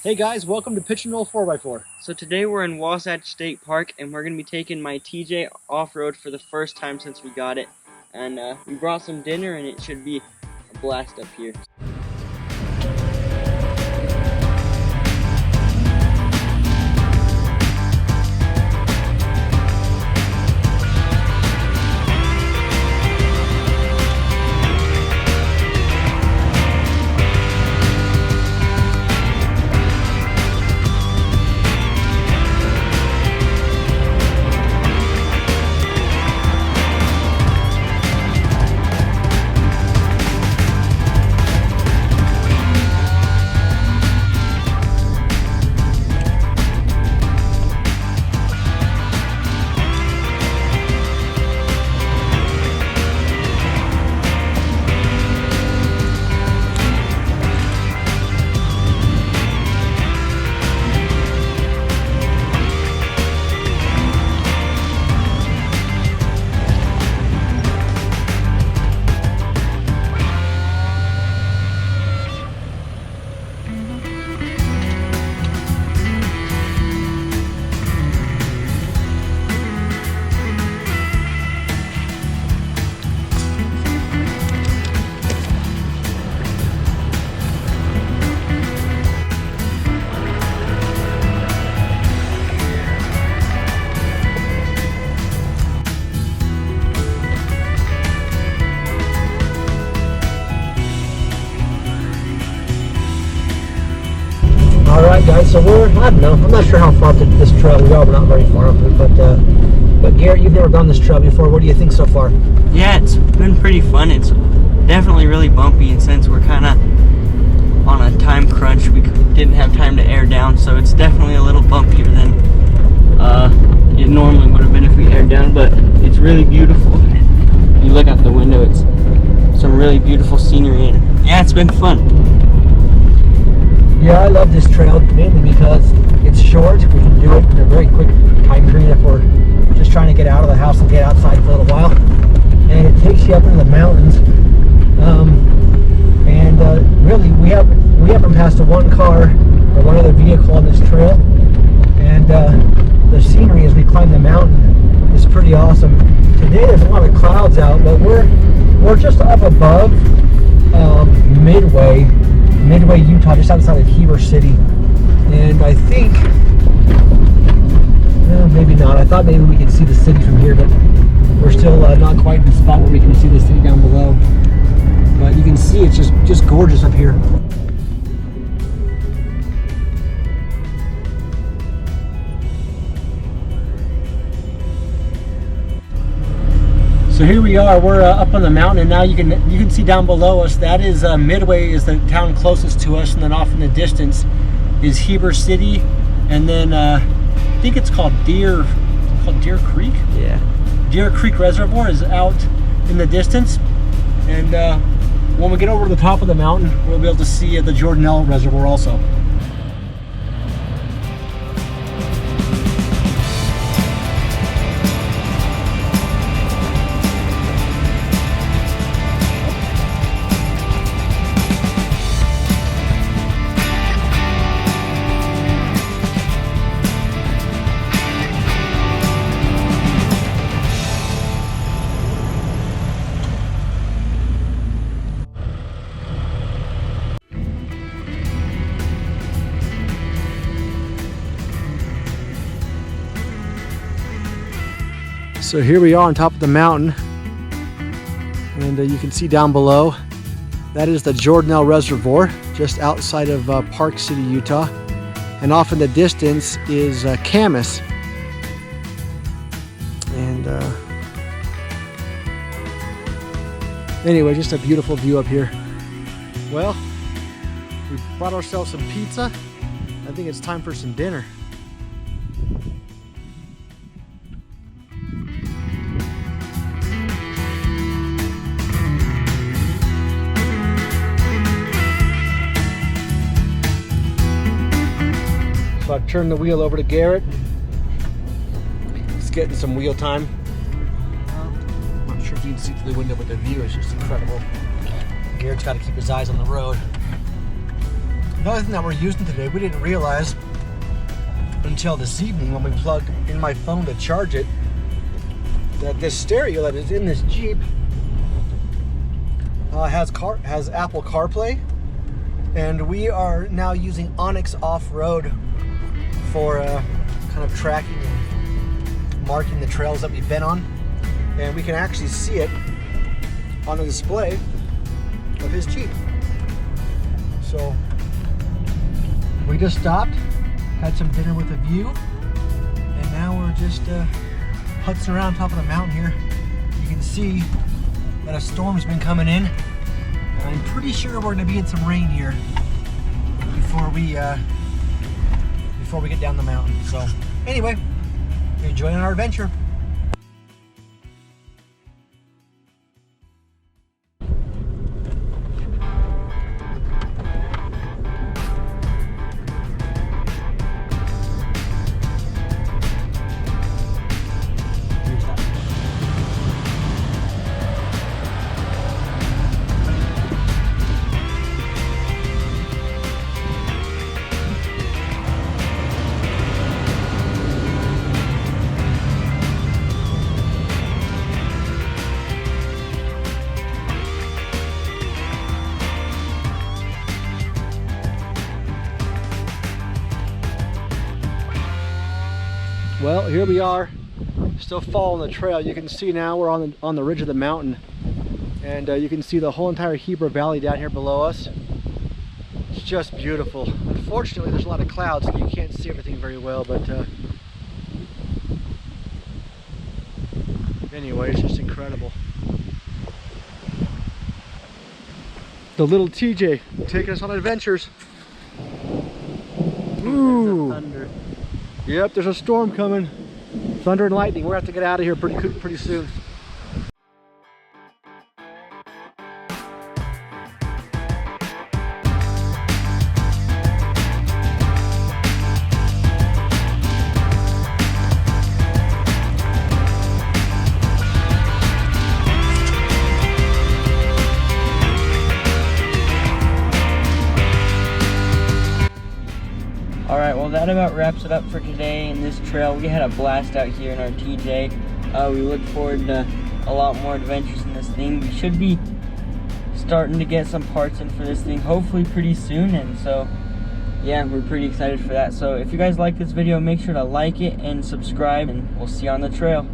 Hey guys, welcome to Pitch and Roll 4x4. So today we're in Wasatch State Park and we're going to be taking my TJ off-road for the first time since we got it. And we brought some dinner and it should be a blast up here. Alright guys, so I don't know, I'm not sure how far up this trail we are, we're not very far up it, but Garrett, you've never done this trail before, what do you think so far? Yeah, it's been pretty fun. It's definitely really bumpy, and since we're kind of on a time crunch, we didn't have time to air down, so it's definitely a little bumpier than it normally would have been if we aired down, but it's really beautiful. You look out the window, it's some really beautiful scenery, and yeah, it's been fun. Yeah, I love this trail mainly because it's short. We can do it in a very quick time period if we're just trying to get out of the house and get outside for a little while. And it takes you up into the mountains. Really, we haven't passed one car or one other vehicle on this trail. And the scenery as we climb the mountain is pretty awesome. Today there's a lot of clouds out, but we're just up above Midway, Utah, just outside of Heber City. And I think, maybe not. I thought maybe we could see the city from here, but we're still not quite in the spot where we can see the city down below. But you can see it's just gorgeous up here. So here we are, we're up on the mountain, and now you can see down below us, that is Midway is the town closest to us, and then off in the distance is Heber City, and then I think it's called Deer Creek? Yeah. Deer Creek Reservoir is out in the distance, and when we get over to the top of the mountain, we'll be able to see the Jordanelle Reservoir also. So here we are on top of the mountain, and you can see down below, that is the Jordanelle Reservoir, just outside of Park City, Utah. And off in the distance is Camas. And anyway, just a beautiful view up here. Well, we brought ourselves some pizza. I think it's time for some dinner. So I've turned the wheel over to Garrett. He's getting some wheel time. I'm not sure if you can see through the window, but the view is just incredible. Garrett's got to keep his eyes on the road. Another thing that we're using today, we didn't realize until this evening when we plugged in my phone to charge it, that this stereo that is in this Jeep has Apple CarPlay, and we are now using Onyx Offroad for kind of tracking and marking the trails that we've been on, and we can actually see it on the display of his Jeep. So we just stopped, had some dinner with a view, and now we're just putzing around top of the mountain here. You can see that a storm's been coming in, and I'm pretty sure we're going to be in some rain here before we get down the mountain. So anyway, enjoying our adventure. Well, here we are, still following the trail. You can see now we're on the ridge of the mountain, and you can see the whole entire Heber Valley down here below us. It's just beautiful. Unfortunately, there's a lot of clouds, so you can't see everything very well, but anyway, it's just incredible. The little TJ taking us on adventures. Ooh. Thunder. Yep, there's a storm coming. Thunder and lightning. We're gonna have to get out of here pretty soon. Alright, well that about wraps it up for today in this trail. We had a blast out here in our TJ. We look forward to a lot more adventures in this thing. We should be starting to get some parts in for this thing hopefully pretty soon, and so yeah, we're pretty excited for that. So if you guys like this video, make sure to like it and subscribe, and we'll see you on the trail.